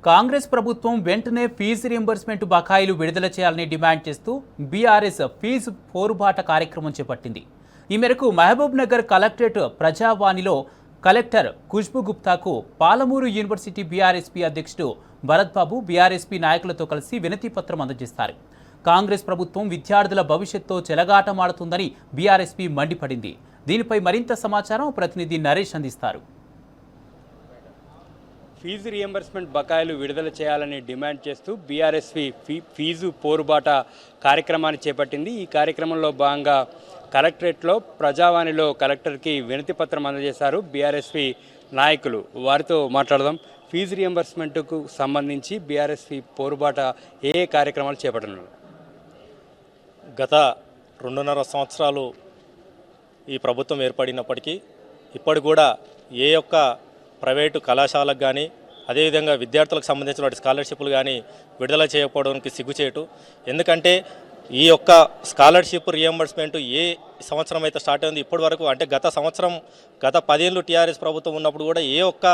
కాంగ్రెస్ ప్రభుత్వం వెంటనే fee reimbursement బకాయిలు విడుదల చేయాలని డిమాండ్ చేస్తూ బీఆర్ఎస్ ఫీజు పోరుబాట కార్యక్రమం చేపట్టింది. ఈ మేరకు మహబూబ్ నగర్ కలెక్టరేట్ ప్రజావాణిలో కలెక్టర్ ఖుష్బూ గుప్తాకు పాలమూరు యూనివర్సిటీ బీఆర్ఎస్పీ అధ్యక్షుడు భరత్ బాబు బీఆర్ఎస్పీ నాయకులతో కలిసి వినతి పత్రం అందజేస్తారు. కాంగ్రెస్ ప్రభుత్వం విద్యార్థుల భవిష్యత్తుతో చెలగాటమాడుతుందని బీఆర్ఎస్పీ మండిపడింది. దీనిపై మరింత సమాచారం ప్రతినిధి నరేష్ అందిస్తారు. ఫీజు రియంబర్స్మెంట్ బకాయిలు విడుదల చేయాలని డిమాండ్ చేస్తూ బీఆర్ఎస్పీ ఫీజు పోరుబాట కార్యక్రమాన్ని చేపట్టింది. ఈ కార్యక్రమంలో భాగంగా కలెక్టరేట్లో ప్రజావాణిలో కలెక్టర్కి వినతి పత్రం అందజేశారు బీఆర్ఎస్పీ నాయకులు. వారితో మాట్లాడదాం. ఫీజు రియంబర్స్మెంట్కు సంబంధించి బీఆర్ఎస్పీ పోరుబాట ఏ కార్యక్రమాలు చేపట్టనున్నారు? గత 2.5 సంవత్సరాలు ఈ ప్రభుత్వం ఏర్పడినప్పటికీ ఇప్పటి కూడా ఏ ఒక్క ప్రైవేటు కళాశాలకు కానీ అదేవిధంగా విద్యార్థులకు సంబంధించిన స్కాలర్షిప్లు కానీ విడుదల చేయకపోవడానికి సిగ్గుచేటు. ఎందుకంటే ఈ యొక్క స్కాలర్షిప్ రియంబర్స్మెంట్ ఏ సంవత్సరం అయితే స్టార్ట్ అయింది ఇప్పటి వరకు, అంటే గత 10 ఏళ్ళు టీఆర్ఎస్ ప్రభుత్వం ఉన్నప్పుడు కూడా ఏ ఒక్క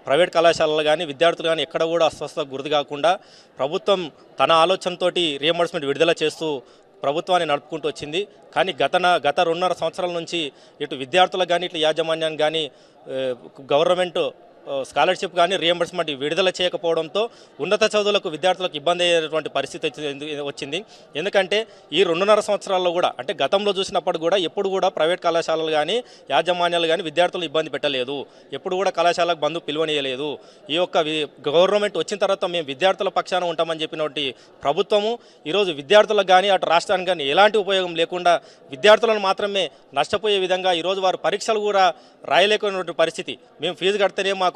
ప్రైవేట్ కళాశాలలు కానీ విద్యార్థులు కానీ ఎక్కడ కూడా అస్వస్థత గురి కాకుండా ప్రభుత్వం తన ఆలోచనతోటి రియంబర్స్మెంట్ విడుదల చేస్తూ ప్రభుత్వాన్ని నడుపుకుంటూ వచ్చింది. కానీ గత 2.5 సంవత్సరాల నుంచి ఇటు విద్యార్థులకు కానీ ఇట్లా యాజమాన్యాన్ని కానీ గవర్నమెంట్ స్కాలర్షిప్ కానీ రియంబర్స్మెంట్ విడుదల చేయకపోవడంతో ఉన్నత చదువులకు విద్యార్థులకు ఇబ్బంది అయ్యేటువంటి పరిస్థితి వచ్చింది. ఎందుకంటే ఈ 2.5 సంవత్సరాల్లో కూడా, అంటే గతంలో చూసినప్పుడు కూడా ఎప్పుడు కూడా ప్రైవేట్ కళాశాలలు కానీ యాజమాన్యాలు కానీ విద్యార్థులు ఇబ్బంది పెట్టలేదు. ఎప్పుడు కూడా కళాశాలకు బంధు పిలువనియలేదు. ఈ యొక్క గవర్నమెంట్ వచ్చిన తర్వాత మేము విద్యార్థుల పక్షాన ఉంటామని చెప్పినటువంటి ప్రభుత్వము ఈరోజు విద్యార్థులకు కానీ అటు రాష్ట్రానికి కానీ ఎలాంటి ఉపయోగం లేకుండా విద్యార్థులను మాత్రమే నష్టపోయే విధంగా ఈరోజు వారు పరీక్షలు కూడా రాయలేకున్నటువంటి పరిస్థితి. మేము ఫీజు కడితేనే మాకు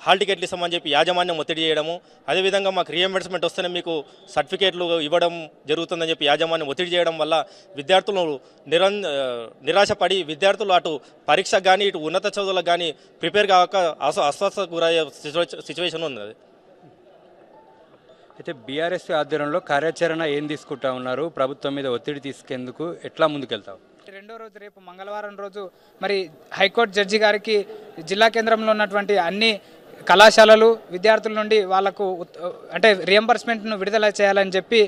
హాల్ టికెట్లు ఇస్తామని చెప్పి యాజమాన్యం ఒత్తిడి చేయడము, అదేవిధంగా మాకు రియంబర్స్మెంట్ వస్తేనే మీకు సర్టిఫికేట్లు ఇవ్వడం జరుగుతుందని చెప్పి యాజమాన్యం ఒత్తిడి చేయడం వల్ల విద్యార్థులు నిరాశపడి విద్యార్థులు అటు పరీక్షకు కానీ ఇటు ఉన్నత చదువులకు కానీ ప్రిపేర్ కాక అస్వస్థతకు గురయ్యే సిచ్యువేషన్ ఉంది. అయితే బీఆర్ఎస్ ఆధ్వర్యంలో కార్యాచరణ ఏం తీసుకుంటా ఉన్నారు? ప్రభుత్వం మీద ఒత్తిడి తీసుకెందుకు ఎట్లా ముందుకెళ్తావు? రెండో రోజు రేపు మంగళవారం రోజు మరి హైకోర్టు జడ్జి గారికి జిల్లా కేంద్రంలో ఉన్నటువంటి అన్ని కళాశాలలు విద్యార్థుల నుండి వాళ్లకు అంటే రియంబర్స్మెంట్ను విడుదల చేయాలని చెప్పి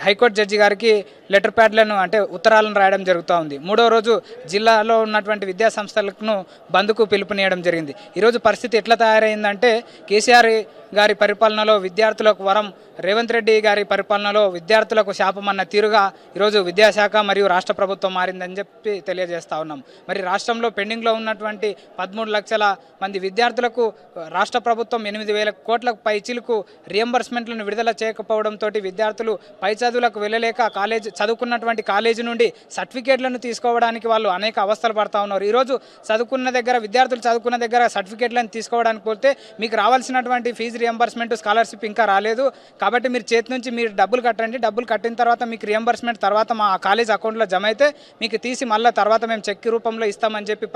హైకోర్టు జడ్జి గారికి లెటర్ ప్యాడ్లను అంటే ఉత్తరాలను రాయడం జరుగుతూ ఉంది. మూడో రోజు జిల్లాలో ఉన్నటువంటి విద్యా సంస్థలకు బంద్కు పిలుపునియడం జరిగింది. ఈరోజు పరిస్థితి ఎట్లా తయారైందంటే కేసీఆర్ గారి పరిపాలనలో విద్యార్థులకు వరం, రేవంత్ రెడ్డి గారి పరిపాలనలో విద్యార్థులకు శాపం అన్న తీరుగా ఈరోజు విద్యాశాఖ మరియు రాష్ట్ర ప్రభుత్వం మారిందని చెప్పి తెలియజేస్తూ ఉన్నాం. మరి రాష్ట్రంలో పెండింగ్లో ఉన్నటువంటి 13 లక్షల మంది విద్యార్థులకు రాష్ట్ర ప్రభుత్వం 8,000 కోట్ల పైచిలకు రియంబర్స్మెంట్లను విడుదల చేయకపోవడంతో విద్యార్థులు పై చదువులకు వెళ్ళలేక చదువుకున్నటువంటి కాలేజీ నుండి సర్టిఫికేట్లను తీసుకోవడానికి వాళ్ళు అనేక అవస్థలు పడతా ఉన్నారు. ఈరోజు విద్యార్థులు చదువుకున్న దగ్గర సర్టిఫికేట్లను తీసుకోవడానికి పోతే మీకు రావాల్సినటువంటి ఫీజు రియంబర్స్మెంట్ స్కాలర్షిప్ ఇంకా రాలేదు కాబట్టి మీరు చేతి నుంచి మీరు డబ్బులు కట్టండి, డబ్బులు కట్టిన తర్వాత మీకు రియంబర్స్మెంట్ తర్వాత మా కాలేజ్ అకౌంట్లో జమ అయితే మీకు తీసి మళ్ళీ తర్వాత మేము చెక్ రూపంలో ఇస్తామని చెప్పి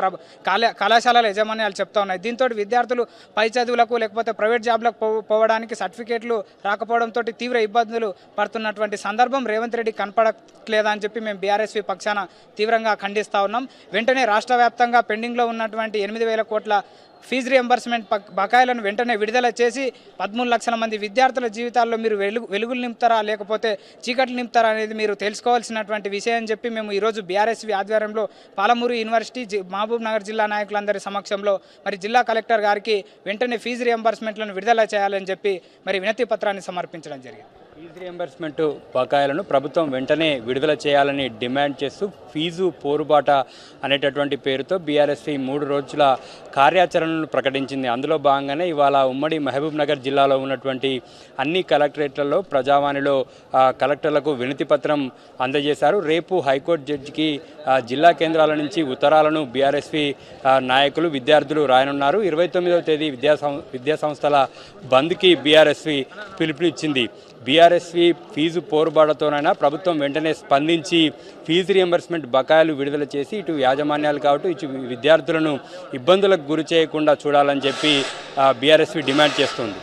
కళాశాలల యజమాన్యాలు చెప్తా ఉన్నాయి. దీంతో విద్యార్థులు పై చదువులకు లేకపోతే ప్రైవేట్ జాబ్లకు పోవడానికి సర్టిఫికేట్లు రాకపోవడంతో తీవ్ర ఇబ్బందులు పడుతున్నటువంటి సందర్భం రేవంత్ రెడ్డి కనపడట్లేదా అని చెప్పి మేము బీఆర్ఎస్పీ పక్షాన తీవ్రంగా ఖండిస్తూ ఉన్నాం. వెంటనే రాష్ట్ర వ్యాప్తంగా పెండింగ్లో ఉన్నటువంటి 8,000 కోట్ల ఫీజు రియంబర్స్మెంట్ బకాయిలను వెంటనే విడుదల చేసి 13 లక్షల మంది విద్యార్థుల జీవితాల్లో మీరు వెలుగులు నింపుతారా లేకపోతే చీకట్లు నింపుతారా అనేది మీరు తెలుసుకోవాల్సినటువంటి విషయం అని చెప్పి మేము ఈరోజు బీఆర్ఎస్పీ ఆధ్వర్యంలో పాలమూరు యూనివర్సిటీ మహబూబ్ నగర్ జిల్లా నాయకులందరి సమక్షంలో మరి జిల్లా కలెక్టర్ గారికి వెంటనే ఫీజు రియంబర్స్మెంట్లను విడుదల చేయాలని చెప్పి మరి వినతి పత్రాన్ని సమర్పించడం జరిగింది. ఫీజు రియంబర్స్మెంట్ బకాయిలను ప్రభుత్వం వెంటనే విడుదల చేయాలని డిమాండ్ చేస్తూ ఫీజు పోరుబాట అనేటటువంటి పేరుతో బీఆర్ఎస్పీ 3 రోజుల కార్యాచరణను ప్రకటించింది. అందులో భాగంగానే ఇవాళ ఉమ్మడి మహబూబ్ నగర్ జిల్లాలో ఉన్నటువంటి అన్ని కలెక్టరేట్లలో ప్రజావాణిలో కలెక్టర్లకు వినతి పత్రం అందజేశారు. రేపు హైకోర్టు జడ్జికి జిల్లా కేంద్రాల నుంచి ఉత్తరాలను బీఆర్ఎస్పీ నాయకులు విద్యార్థులు రాయనున్నారు. 29వ తేదీ విద్యా సంస్థల బంద్కి బీఆర్ఎస్పీ పిలుపునిచ్చింది. బీఆర్ఎస్పీ ఫీజు పోరుబాటతోనైనా ప్రభుత్వం వెంటనే స్పందించి ఫీజు రియంబర్స్మెంట్ బకాయిలు విడుదల చేసి ఇటు యాజమాన్యాలు కావచ్చు ఇటు విద్యార్థులను ఇబ్బందులకు గురి చేయకుండా చూడాలని చెప్పి బీఆర్ఎస్పీ డిమాండ్ చేస్తుంది.